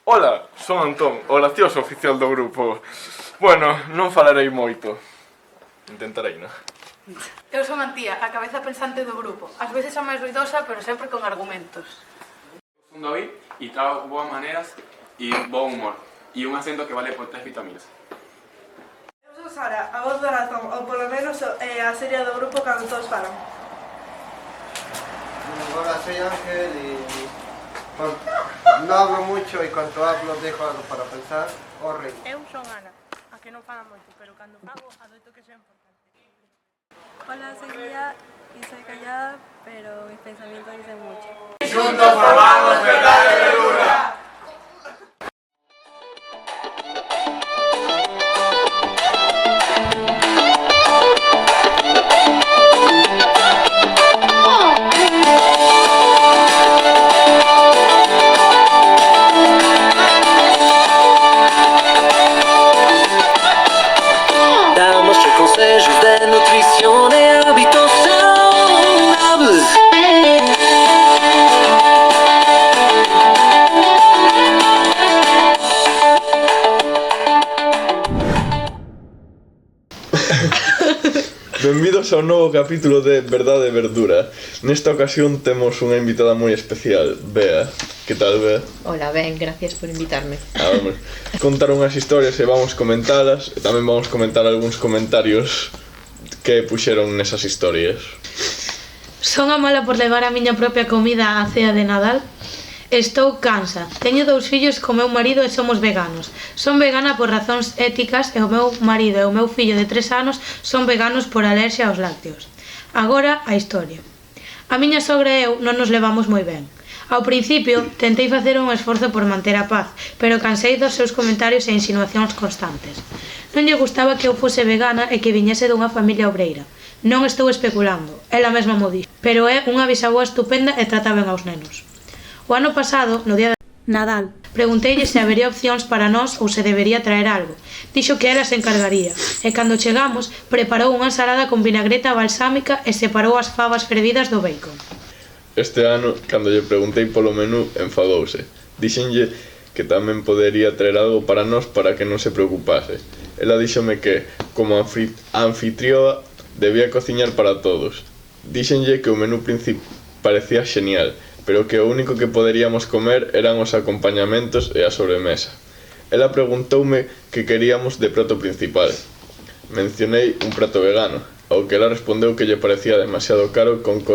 Ola, son Antón, o gracioso oficial do grupo. Bueno, non falarei moito. Intentarei, non? Eu son Antía, a cabeza pensante do grupo. Ás veces a máis ruidosa, pero sempre con argumentos. Son David e trago boas maneras e bo humor. E un acento que vale por 3 vitaminas. Eu son Sara, a voz da razón, ou polo menos é a serie do grupo cando todos falan. Hola, soy Ángel y no hablo mucho y cuando hablo dejo algo para pensar o reír. Eu son Ana, a que non fala moito, pero cando fago adoito que sea importante. Hola, soy Lía y soy callada, pero mis pensamientos dicen mucho. Juntos formamos Verdad de Verdura. Damos consejos de nutrición y hábitos saludables. Benvidos ao novo capítulo de Verdade e Verdura. Nesta ocasión temos unha invitada moi especial, Bea. Que tal, Bea? Hola, ben, gracias por invitarme. Vamos contar unhas historias e vamos comentalas. E tamén vamos comentar algúns comentarios que puxeron nesas historias. Son a mala por levar a miña propia comida á cea de Nadal? Estou cansa. Teño 2 fillos co meu marido e somos veganos. Son vegana por razóns éticas e o meu marido e o meu fillo de 3 anos son veganos por alerxia aos lácteos. Agora, a historia. A miña sogra e eu non nos levamos moi ben. Ao principio, tentei facer un esforzo por manter a paz, pero cansei dos seus comentarios e insinuacións constantes. Non lle gustaba que eu fose vegana e que viñese dunha familia obreira. Non estou especulando, ela mesma mo dixo, pero é unha bisaboa estupenda e trata ben aos nenos. O ano pasado, no día de Nadal, pregunteille se habería opcións para nós ou se debería traer algo. Dixo que ela se encargaría, e cando chegamos, preparou unha ensalada con vinagreta balsámica e separou as fabas fervidas do bacon. Este ano, cando lle preguntei polo menú, enfadouse. Dixenlle que tamén podería traer algo para nós para que non se preocupase. Ela díxome que, como anfitrioa, debía cociñar para todos. Dixenlle que o menú parecía xenial, pero que o único que poderíamos comer eran os acompañamentos e a sobremesa. Ela preguntoume que queríamos de prato principal. Mencionei un prato vegano, ao que ela respondeu que lle parecía demasiado caro con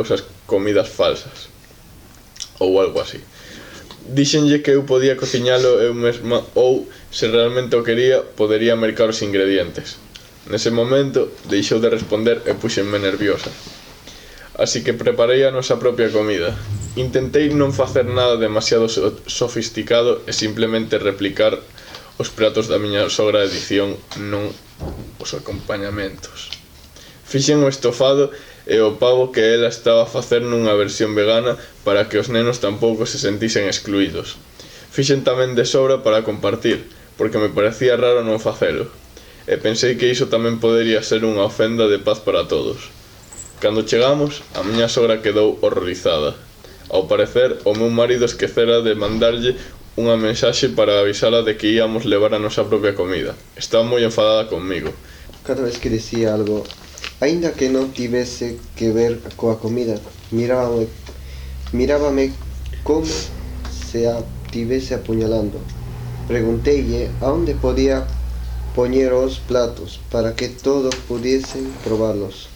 comidas falsas, ou algo así. Díxenlle que eu podía cociñalo eu mesma ou, se realmente o quería, podería mercar os ingredientes. Nese momento, deixou de responder e puxenme nerviosa. Así que preparei a nosa propia comida. Intentei non facer nada demasiado sofisticado e simplemente replicar os pratos da miña sogra de edición, non os acompañamentos. Fixen o estofado e o pavo que ela estaba a facer nunha versión vegana para que os nenos tampouco se sentisen excluídos. Fixen tamén de sobra para compartir, porque me parecía raro non facelo. E pensei que iso tamén podería ser unha ofenda de paz para todos. Cando chegamos, a miña sogra quedou horrorizada. Ao parecer, o meu marido esquecera de mandarlle unha mensaxe para avisala de que íamos levar a nosa propia comida. Estaba moi enfadada conmigo. Cada vez que decía algo, aínda que non tivese que ver coa comida, mirábame como se a tivese apuñalando. Pregunteille a onde podía poñer os platos para que todos pudiesen probarlos.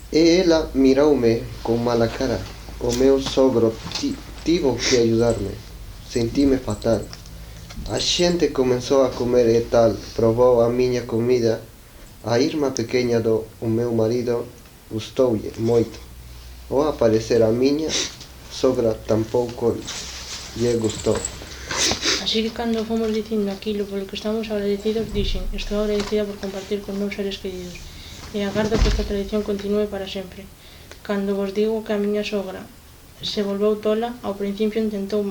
E ela miroume con mala cara. O meu sogro tivo que ayudarme. Sentime fatal. A xente comenzou a comer e tal, probou a miña comida. A irmá pequena do meu marido gustoulle moito. Ao aparecer a miña sogra tampouco lle gustou. Así que cando fomos dicindo aquilo polo que estamos agradecidos, dixen: estou agradecida por compartir con meus seres queridos e agardo que esta tradición continúe para sempre. Cando vos digo que a miña sogra se volveu tola, ao principio intentou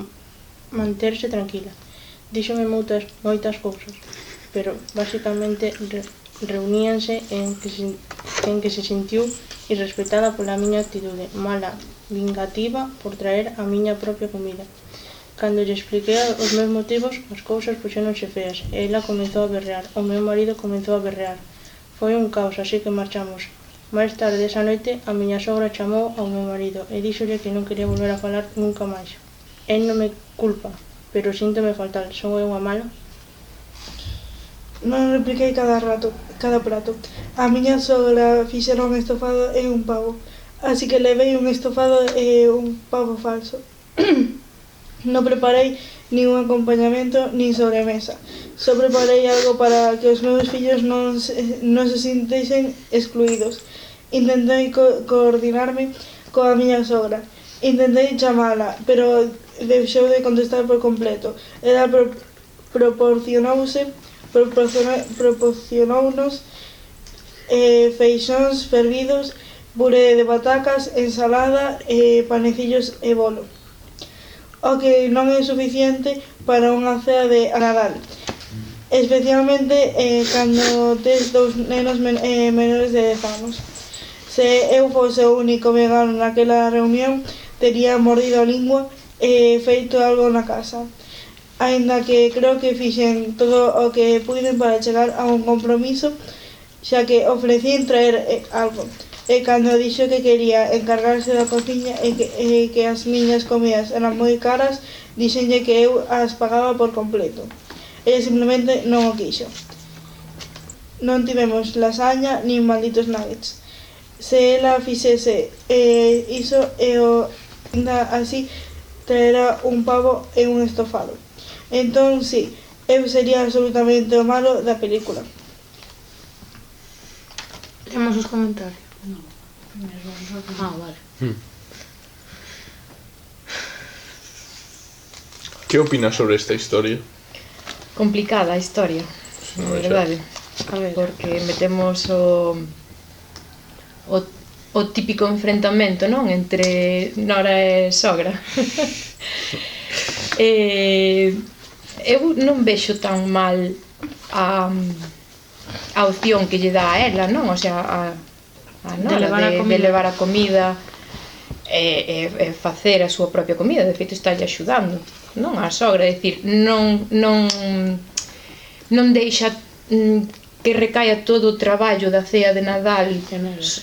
manterse tranquila. Díxome moitas cousas, pero basicamente reuníanse en que se sentiu irrespetada pola miña actitude, mala, vingativa por traer a miña propia comida. Cando lle expliquei os meus motivos, as cousas puxéronse feas e ela comezou a berrear. O meu marido comezou a berrear. Foi un caos, así que marchamos. Máis tarde esa noite, a miña sogra chamou ao meu marido e díxolle que non quería volver a falar nunca máis. El non me culpa, pero síntome fatal. Son eu unha mala? Non repliquei cada prato. A miña sogra fixera un estofado e un pavo, así que levei un estofado e un pavo falso. Non preparei nin un acompañamento nin sobremesa. Só preparei algo para que os meus fillos non se sintesen excluídos. Intentei coordinarme coa miña sogra. Intentei chamala, pero deixou de contestar por completo. Ela proporcionounos feixóns fervidos, puré de patacas, ensalada, panecillos e bolo. O que non é suficiente para unha cea de Nadal, especialmente cando tes dous nenos menores de 10 anos. Se eu fose o único vegano naquela reunión, tería mordido a lingua e feito algo na casa. Aínda que creo que fixen todo o que puiden para chegar a un compromiso, xa que ofrecín traer algo. E cando dixo que quería encargarse da cociña e que as miñas comidas eran moi caras, dixenlle que eu as pagaba por completo. Ella simplemente non o quixo. Non tivemos lasaña nin malditos nuggets. Se ela fixese iso e ainda así traera un pavo e un estofado. Entón, si, eu sería absolutamente o malo da película. Temos os comentarios. Vale. ¿Qué opinas sobre esta historia? Complicada a historia, No, na verdade. A ver. Porque metemos o típico enfrentamento, non? Entre nora e sogra. Eu non vexo tan mal a opción que lle dá a ela, non? O sea, a nora de levar a comida e facer a súa propia comida. De feito, está axudando, non? A sogra, é dicir, non deixa que recaia todo o traballo da cea de Nadal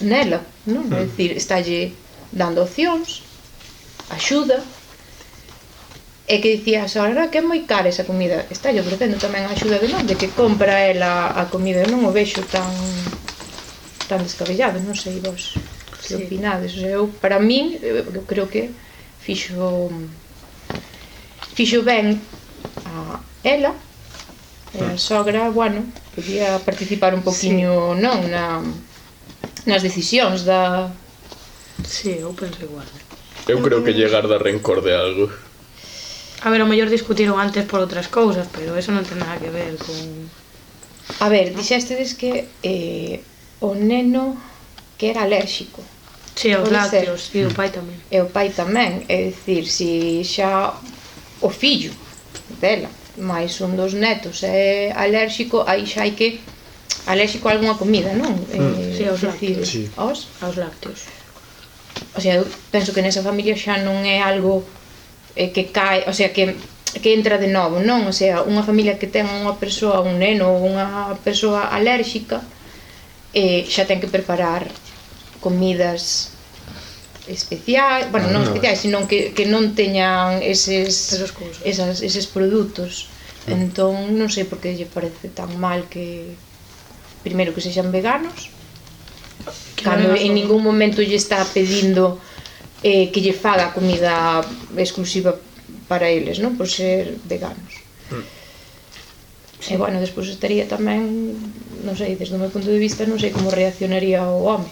nela, non? É dicir, estálle dando opcións, axuda. E que dicía a sogra que é moi cara esa comida, estálle ofrecendo tamén a axuda de non, de que compra ela a comida. Eu non o vexo tan descabellado, non sei vos que opinades. O sea, para min, eu creo que fixo ben a ela, e a sogra, bueno, podía participar un poquinho, non, nas decisións da... Sí, eu penso igual. Eu creo que llegar da rencor de algo. A ver, o mellor discutiron antes por outras cousas, pero eso non ten nada que ver con... A ver, dixéstedes que o neno que era alérxico. Si, aos lácteos, e o pai tamén. E o pai tamén, é dicir, si xa o fillo dela, máis un dos netos é alérxico, aí xa hai que... alérxico a algunha comida, non? Si, aos lácteos. Sí. Aos lácteos. O sea, eu penso que nesa familia xa non é algo que cae, o sea, que entra de novo, non? O sea, unha familia que ten unha persoa, un neno ou unha persoa alérxica, xa ten que preparar comidas especiais, bueno, non especiais, sino que non teñan eses produtos. Entón, non sei por que lle parece tan mal que primeiro que sexan veganos, cando en ningún momento lle está pedindo que lle faga comida exclusiva para eles, non? Por ser veganos. E, bueno, despois estaría tamén, non sei, desde o meu punto de vista, non sei como reaccionaría o home.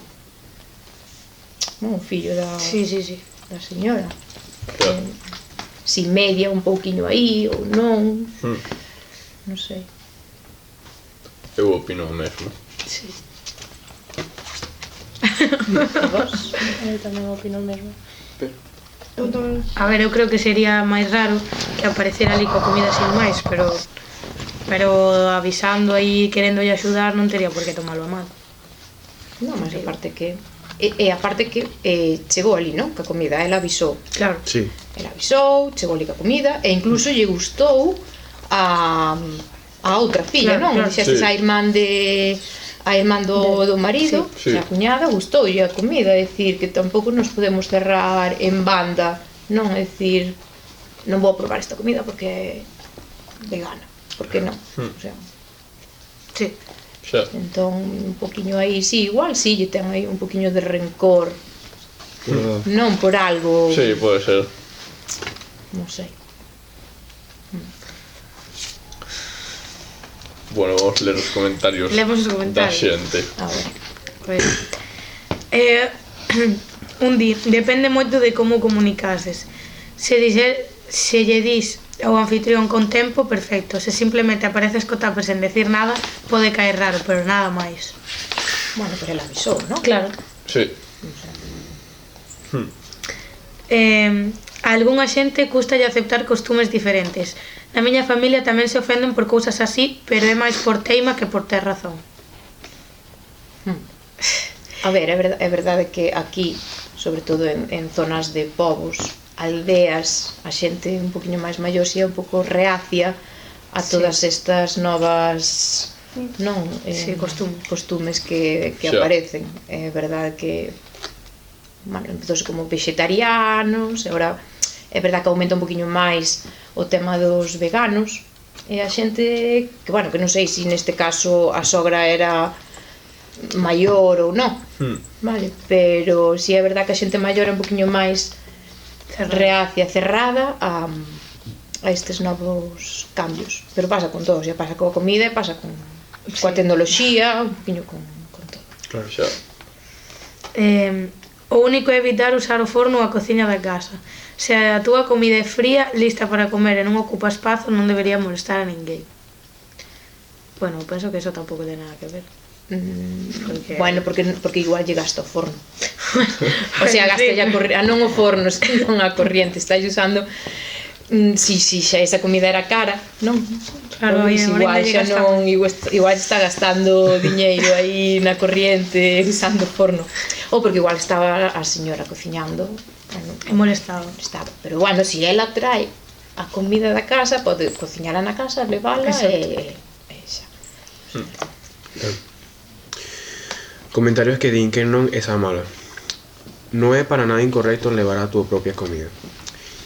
Non, o fillo da señora. Si media un pouquiño aí ou non. Non sei. Eu opino o mesmo. Sí. E vos? Eu tamén opino o mesmo. A ver, eu creo que sería máis raro que aparecera ali coa comida sin máis, pero avisando aí, queréndolle axudar, non tería por que tomalo a mal. Non, mas aparte que e a parte que chegou ali, non? Que a comida, ela avisou. Claro. Sí. Ela avisou, chegou ali ca comida e incluso lle gustou a outra filla, Claro, non? claro. Dixestes Sí. a irmán do marido, Sí. a cuñada, gustoulle a comida, é dicir, que tampouco nos podemos cerrar en banda, non? É dicir, non vou a probar esta comida porque é vegana, porque non? O sea, Sí. Xa. entón, un poquiño aí, sí, igual sí, lle ten aí un poquiño de rencor, non por algo, Sí, pode ser. non sei. Bueno, vamos ler os comentarios Lemos os da comentarios. xente. A ver. Pois, un di, depende moito de como comunicases. Se lle dis ao anfitrión con tempo, perfecto. Se simplemente apareces co tupper sen decir nada, pode caer raro, pero nada máis. Bueno, pero ela avisou, non? Claro. Sí. A algunha xente custalle aceptar costumes diferentes. Na miña familia tamén se ofenden por cousas así, pero é máis por teima que por ter razón. A ver, é verdade que aquí, sobre todo en zonas de povos, aldeas, a xente un poquinho máis maior si é un pouco reacia a todas estas novas, non, Sí, costumes que Xa. aparecen. É verdade que empezouse como vegetarianos, e agora é verdade que aumenta un poquinho máis o tema dos veganos, e a xente que, bueno, que non sei se neste caso a sogra era maior ou non, vale, pero si é verdade que a xente maior é un poquinho máis reacia, cerrada a estes novos cambios, pero pasa con todos, ya pasa coa comida e pasa coa tecnoloxía, un poquinho con todo. Claro. Xa. O único é evitar usar o forno ou a cociña da casa. Se a túa comida é fría, lista para comer e non ocupa espazo, non debería molestar a ninguén. Bueno, penso que eso tampouco ten nada que ver. Porque... Bueno, porque igual lle gasta o forno. O sea, gasta ya non o forno, non a corriente, estás usando si xa esa comida era cara, non? Claro, Pois igual agora lle xa non, igual está gastando diñeiro aí na corriente usando o forno. Ou porque igual estaba a señora cociñando, bueno, é molestado. pero bueno, si ela trae a comida da casa, pode cociñala na casa, levala e xa. Comentarios que din que non é esa mala. Non é para nada incorrecto levar a túa propia comida.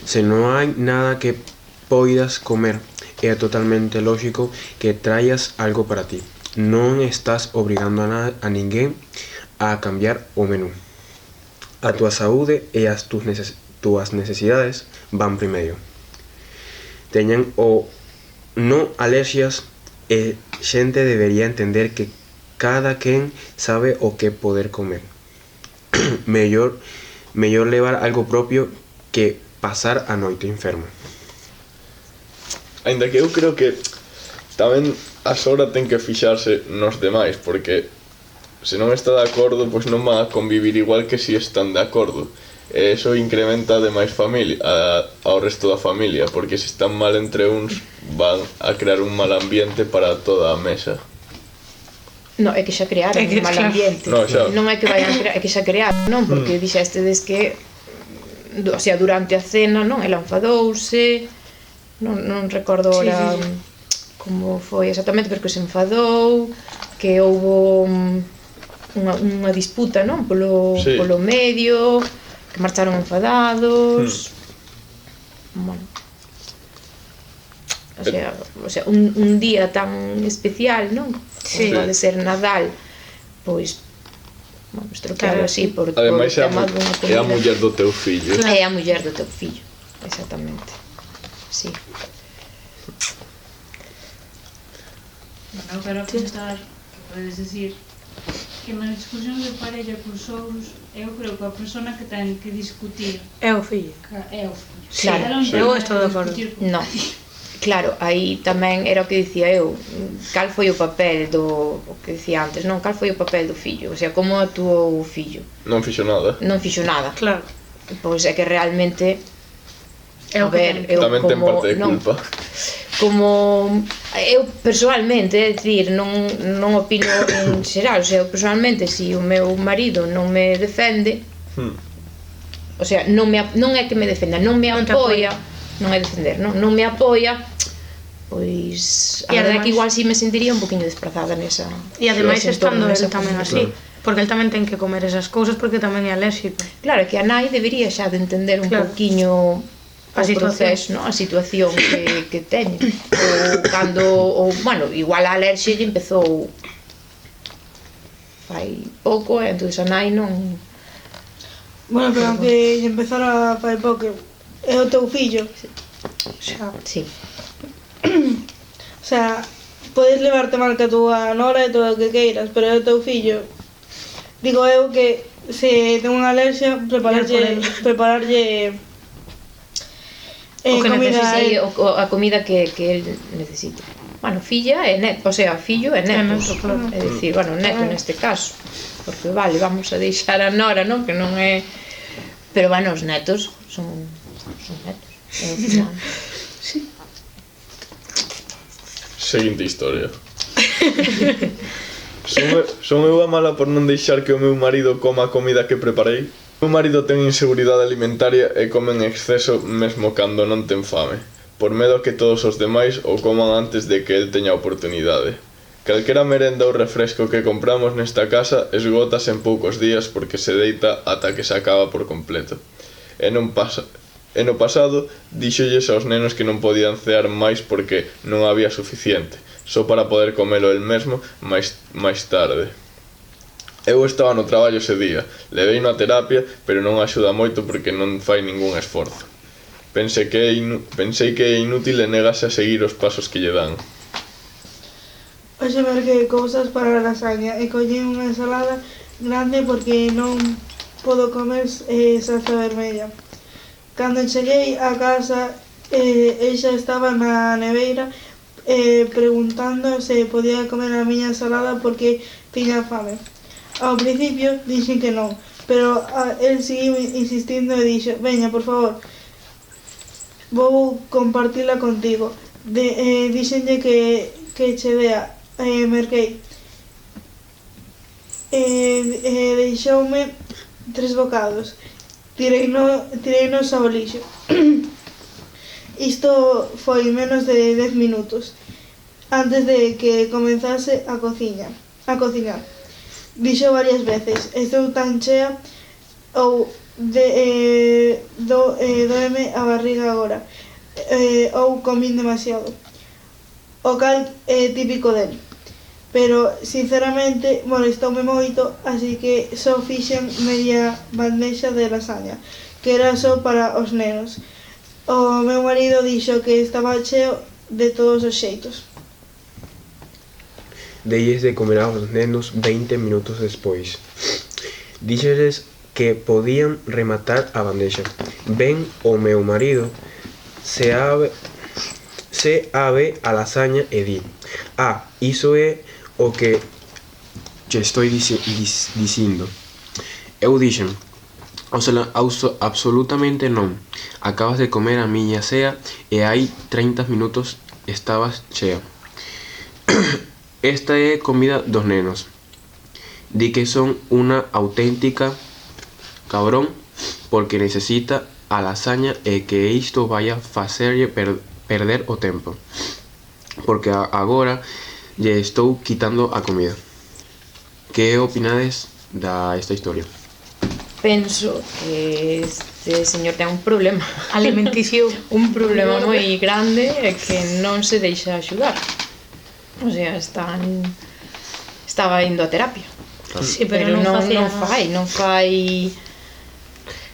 Se non hai nada que poidas comer, é totalmente lógico que traias algo para ti. Non estás obrigando a ninguén a cambiar o menú. A túa saúde e as túas necesidades van primeiro. Teñan o non alerxias e xente debería entender que cada quen sabe o que poder comer. mellor levar algo propio que pasar a noite enfermo. Ainda que eu creo que tamén a sogra ten que fixarse nos demais, porque se non está de acordo, pois non van a convivir igual que si están de acordo. E eso incrementa de máis familia ao resto da familia, porque se están mal entre uns, van a crear un mal ambiente para toda a mesa. No, é que xa crearon un mal ambiente. No, xa. Non é que vayan a crear, é que xa crearon, non? Porque dixestedes que o sea, durante a cena, non? Ela enfadouse, non recordo ora como foi exactamente, pero que se enfadou, que houbo unha disputa, non? Polo medio, que marcharon enfadados. Bueno. O sea, un día tan especial, non? Sí. Pode ser Nadal, pois bueno, estropeado así por Ademais o tema dunha comida. é a muller do teu fillo. É a muller do teu fillo, exactamente. Sí. Bueno, eu quero apuntar que podes decir que nas discusións de parella cos sogros, eu creo que a persona que ten que discutir É o fillo. é o fillo. Claro, eu estou de acordo. No. Claro, aí tamén era o que dicía eu, cal foi o papel do, o que dicía antes, non, cal foi o papel do fillo, o sea, como actuou o fillo. Non fixo nada. Non fixo nada. Claro. Pois é que realmente, a ver, eu tamén ten como, parte de culpa. Como Eu persoalmente, é dicir, non opino en xeral, o sea, eu personalmente, se o meu marido non me defende, o sea, non é que me defenda, non me apoia, non é defender, non me apoia, pois a verdade é que igual si me sentiría un poquinho desplazada nesa. E ademais estando el tamén así, porque el tamén ten que comer esas cousas porque tamén é alérxico. Claro, que a nai debería xa de entender un poquinho o proceso, a situación que teñe. Bueno, igual a alerxia lle empezou fai pouco, e entón a nai non... Bueno, pero aunque lle empezara fai pouco, é o teu fillo. Xa, sí. O sea, podes levarte mal que a túa nora e todo o que queiras, pero é o teu fillo. Digo eu que se ten unha alerxia, prepararlle o que comida necesite, a comida que el necesite. Bueno, filla e neto, o sea, fillo e netos, é dicir, bueno, neto neste caso, porque vale, vamos a deixar a nora, non? Que non é... Pero, bueno, os netos son netos, ao final. Sí. Seguinte historia. Son eu a mala por non deixar que o meu marido coma a comida que preparei? O meu marido ten inseguridade alimentaria e come en exceso mesmo cando non ten fame, por medo que todos os demais o coman antes de que el teña oportunidade. Calquera merenda ou refresco que compramos nesta casa esgotas en poucos días porque se deita ata que se acaba por completo. E no pasado díxolles aos nenos que non podían cear máis porque non había suficiente, só para poder comelo el mesmo máis tarde. Eu estaba no traballo ese día, levei na terapia, pero non axuda moito porque non fai ningún esforzo. Pensei que é inútil e negase a seguir os pasos que lle dan. Hoxe merquei cousas para a lasaña e collín unha ensalada grande porque non podo comer salsa vermella. Cando cheguei a casa, ella estaba na neveira preguntando se podía comer a miña ensalada porque tiña fame. Ao principio dixen que non, pero el seguiu insistindo e dixo: veña, por favor, vou compartila contigo. Dixenlle que che dea, merquei. Deixoume 3 bocados, tireinos ao lixo. Isto foi menos de 10 minutos antes de que comenzase a cociñar. Dixo varias veces: estou tan chea ou doeme a barriga agora, ou comín demasiado, o cal é típico del. Pero, sinceramente, molestoume moito, así que só fixen media bandexa de lasaña, que era só para os nenos. O meu marido dixo que estaba cheo de todos os xeitos. Delles de comer aos nenos 20 minutos despois. Díxeles que podían rematar a bandexa. Ven o meu marido se abe a lasaña e di: iso é o que che estou dicindo. Eu dixen: absolutamente non. Acabas de comer a miña cea e hai 30 minutos estabas chea. Esta é comida dos nenos. Di que son unha auténtica cabrón porque necesita a lasaña e que isto vai a facerlle perder o tempo, porque agora lle estou quitando a comida. Que opinades esta historia? Penso que este señor ten un problema alimenticio, un problema moi grande e que non se deixa axudar. O sea, estaba indo a terapia. Claro. Sí, pero non fai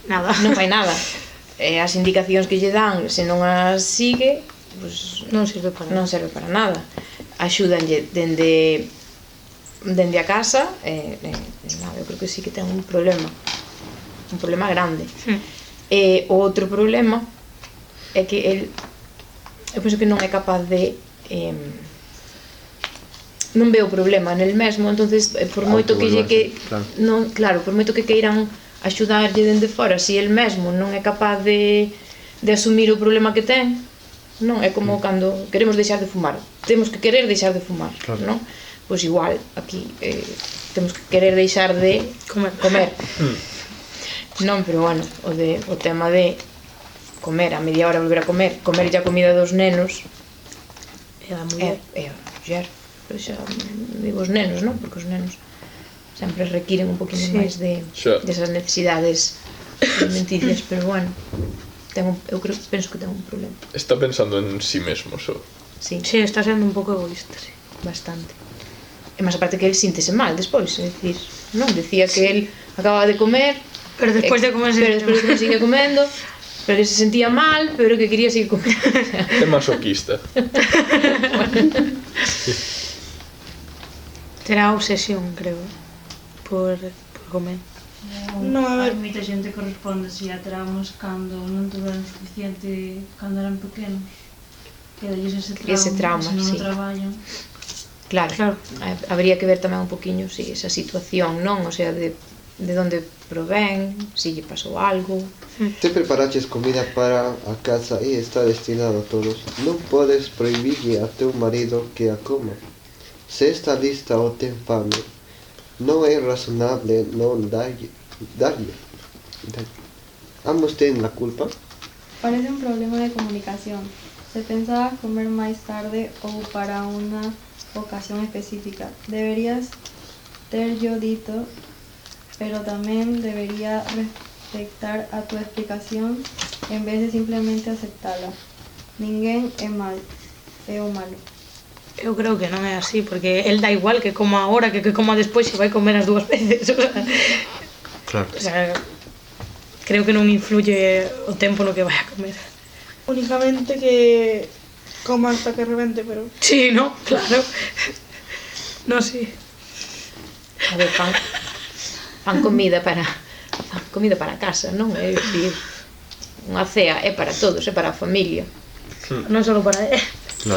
nada. As indicacións que lle dan, se non as sigue, pues non serve para nada. Axúdanlle dende a casa, nada, eu creo que sí que ten un problema grande. O outro problema é que eu penso que non é capaz de non veo problema nel mesmo, entonces por moito que por moito que queiran axudarlle dende fora, se el mesmo non é capaz de asumir o problema que ten, non? É como cando queremos deixar de fumar, temos que querer deixar de fumar, non? Pois igual, aquí temos que querer deixar de comer. Non, pero bueno, o tema de comer, a media hora volver a comer a comida dos nenos e a muller, pero xa digo os nenos, non? Porque os nenos sempre requiren un poquinho máis desas necesidades alimenticias, pero bueno, eu penso que ten un problema. Está pensando en sí mesmo só. Sí, está sendo un pouco egoísta, sí. Bastante. E máis aparte que el síntese mal despois, é dicir, non? Decía que el acababa de comer, pero despois de comer sigue comendo, pero que se sentía mal, pero que quería seguir comendo. É masoquista. Terá obsesión, creo, por comer. Non, a ver, moita xente que responde si a traumas cando non tuveron suficiente cando eran pequenos, que dalles ese trauma, se non o traballan. Claro, habría que ver tamén un poquinho esa situación, non? O sea, de onde provén, se lle pasou algo. Te preparaches comida para a casa e está destinado a todos. Non podes prohibirlle a teu marido que a coma. Se está lista ou ten fame, non é razonable non darlle. Ambos ten la culpa. Parece un problema de comunicación. Se pensaba comer más tarde o para una ocasión específica. Deberías ter yo dito, pero también debería respectar a tu explicación en vez de simplemente aceptarla. Ninguén é mal, é o malo. Eu creo que non é así, porque el dá igual que coma agora que coma despois, se vai comer as dúas veces, o sea, claro. O sea, creo que non influye o tempo no que vai a comer. Únicamente que coma hasta que revente, pero... Sí, ¿no? Claro. No, sí. A ver, fan comida para casa, non? É dicir, unha cea é para todos, é para a familia. Non só para él.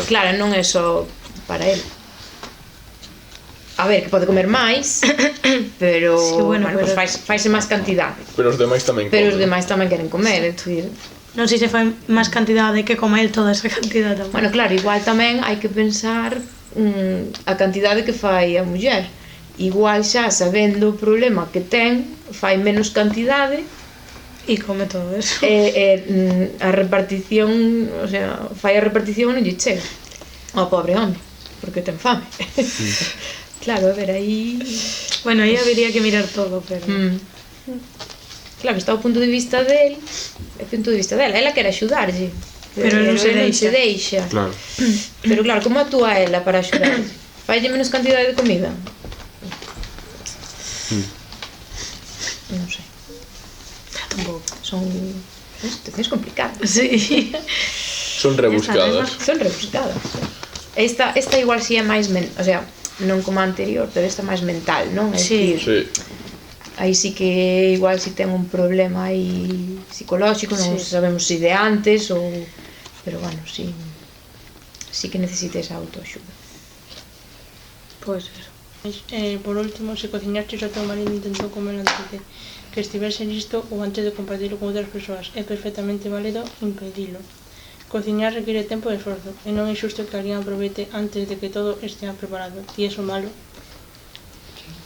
Claro, non é só para él. A ver, que pode comer máis, pero, sí, bueno, pues faise máis cantidade. Pero os demais tamén comen. Pero os demais tamén queren comer, é dicir... Non sei se fai máis cantidade que coma el toda esa cantidade tamén. Bueno, claro, igual tamén hai que pensar a cantidade que fai a muller. Igual xa sabendo o problema que ten, fai menos cantidade e come todo eso. A repartición, o sea, fai a repartición non lle chega ao pobre home, porque ten fame. Claro, a ver, aí... Bueno, aí habería que mirar todo, pero... Claro, está o punto de vista del, o punto de vista dela, ela quere axudarlle, pero non se deixa. Claro. Pero claro, como actúa ela para axudarlle? Faille menos cantidade de comida? Non sei. Tampouco. Son situacións complicadas. Sí. Son rebuscadas. Son rebuscadas. Esta igual si é máis, o sea, non como a anterior, pero esta máis mental, non? Sí. Aí sí que igual si ten un problema aí psicolóxico, non sabemos se de antes ou... Pero bueno, sí que necesita esa autoaxuda. Pois eso. Por último, se cociñaste o teu marido intentou comer antes de que estivese listo ou antes de compartirlo con outras persoas, é perfectamente válido impedilo. Cociñar requiere tempo e esforzo, e non é xusto que alguén aproveite antes de que todo estea preparado. E iso malo,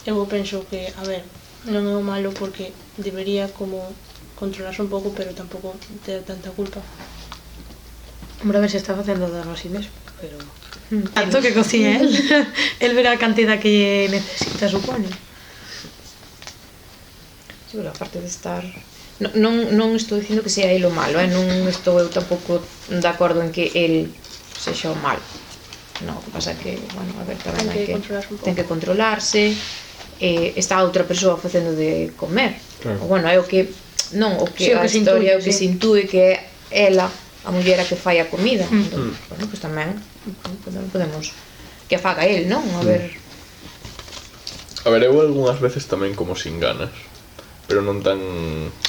eu penso que, a ver, non é o malo porque debería como controlarse un pouco, pero tampouco ter tanta culpa. Hombre, a ver se está facendo dano a si mesmo, pero... Tanto que cociña el verá a cantidad que necesita, supone. Sí, pero aparte de estar... Non estou dicindo que sea el o malo, non estou eu tampouco de acordo en que el sexa o malo. Non, o que pasa é que, bueno, a ver, tamén hai que... Ten que controlarse, está outra persoa facendo de comer. Claro. Bueno, é o que... Non, o que a historia, o que se intúe que é ela, a muller a que fai a comida. Entón, bueno, pois tamén podemos que a faga el, non? A ver... A ver, eu algunhas veces tamén como sin ganas, pero non tan...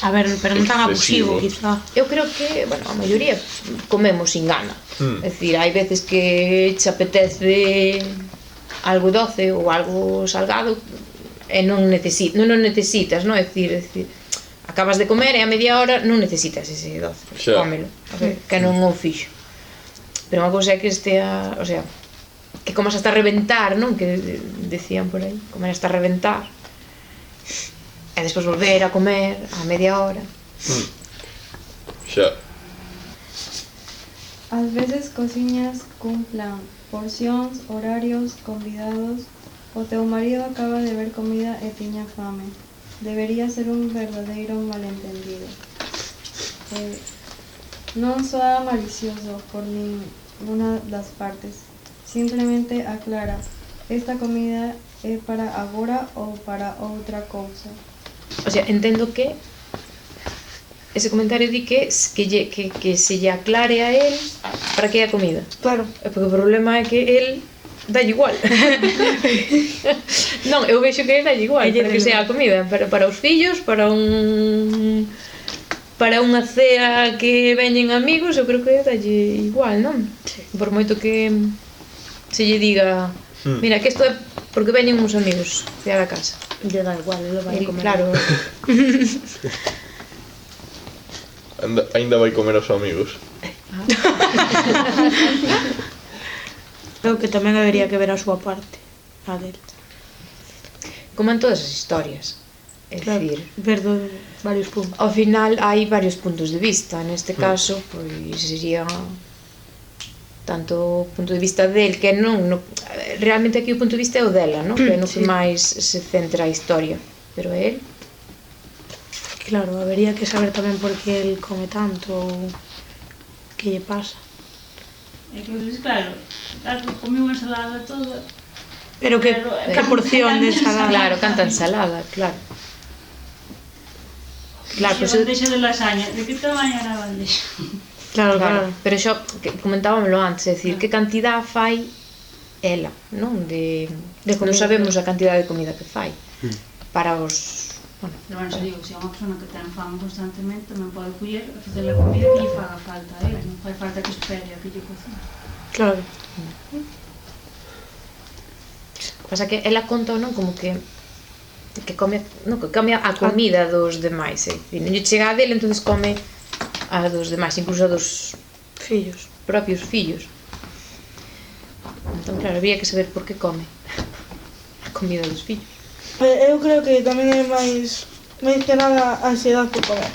A ver, pero non tan abusivo, quizá. Eu creo que, bueno, a maioría comemos sin gana. É dicir, hai veces que te apetece algo doce ou algo salgado e non necesitas, non? É dicir, acabas de comer e a media hora non necesitas ese doce, cómelo. A ver, que non o fixo. Pero unha cousa é que estea, o sea, que comas hasta reventar, non? Que decían por aí, comer hasta reventar. E despois volver a comer a media hora. Xa. Ás veces cociñas cun plan, porcións, horarios, convidados. O teu marido acaba de ver comida e tiña fame. Debería ser un verdadeiro malentendido. Non soa malicioso por ninguna das partes. Simplemente aclara, esta comida é para agora ou para outra cousa. O sea, entendo que ese comentario di que se lle aclare a él para que é a comida. Claro. Porque o problema é que él dalle igual. Non, eu vexo que dalle igual para que sea a comida, para os fillos, para unha cea que veñen amigos, eu creo que dalle igual, non? Por moito que se lle diga, mira, que isto é porque veñen uns amigos cear a casa. Lle da igual, ele vai comer. Claro. Ainda vai comer aos amigos. Creo que tamén habería que ver a súa parte, a del. Como en todas as historias. É dicir, ver varios puntos. Ao final hai varios puntos de vista. Neste caso, pois sería tanto o punto de vista del, que non realmente aquí o punto de vista é o dela, non? Que é no que máis se centra a historia. Pero é el. Claro, habería que saber tamén por que el come tanto ou que lle pasa. É que, claro, come unha ensalada toda. Pero que porción de ensalada. Claro, canta ensalada, claro. Claro, pues bandexa de lasaña, de que tamaño era a bandexa? Claro. Pero xo, comentábamelo antes, é dicir, que cantidad fai ela, non? Non sabemos a cantidad de comida que fai. Para os... Pero bueno, se digo, se é unha persona que ten fame constantemente, tamén pode coller e facer a comida que lle faga falta a ele, non fai falta que espere a que lle cocine. Claro. Pasa que ela conta, non, como que come a comida dos demais, non lle chega a dele, entonces come a dos demais, incluso a dos fillos, propios fillos. Entón, claro, había que saber por que come a comida dos fillos. Eu creo que tamén é máis que nada a ansiedade por comer.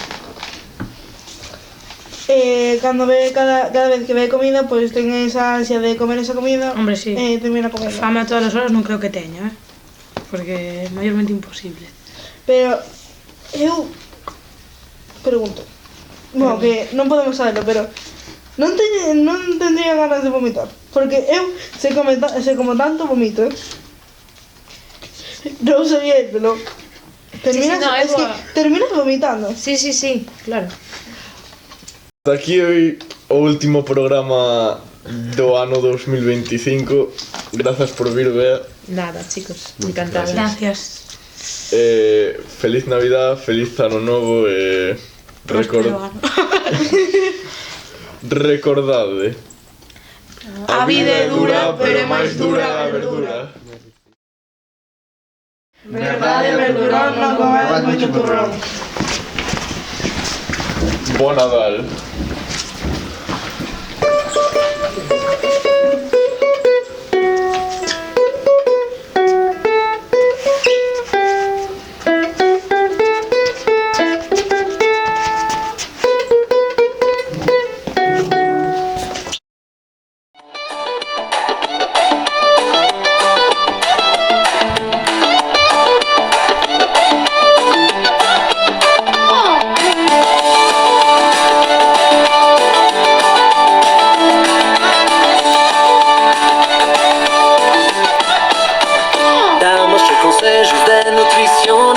Cando ve cada vez que ve comida, pois ten esa ansia de comer esa comida. Hombre, sí. Termina comendo. Fame a todas as horas non creo que teña, porque é maiormente imposible. Pero eu pregunto, bueno, que non podemos saberlo, pero non tendría ganas de vomitar, porque eu se como tanto vomito, non sabía, pero terminas vomitando. Sí, claro. Hasta aquí hoy o último programa do ano 2025. Grazas por vir, Bea. Nada, chicos, encantada. Gracias. Feliz Navidad, feliz Ano Novo e recordade. A vida é dura, pero é máis dura a verdura. Verdade, verdurón, non comedes moito turrón. Bo Nadal. Consejos de nutrición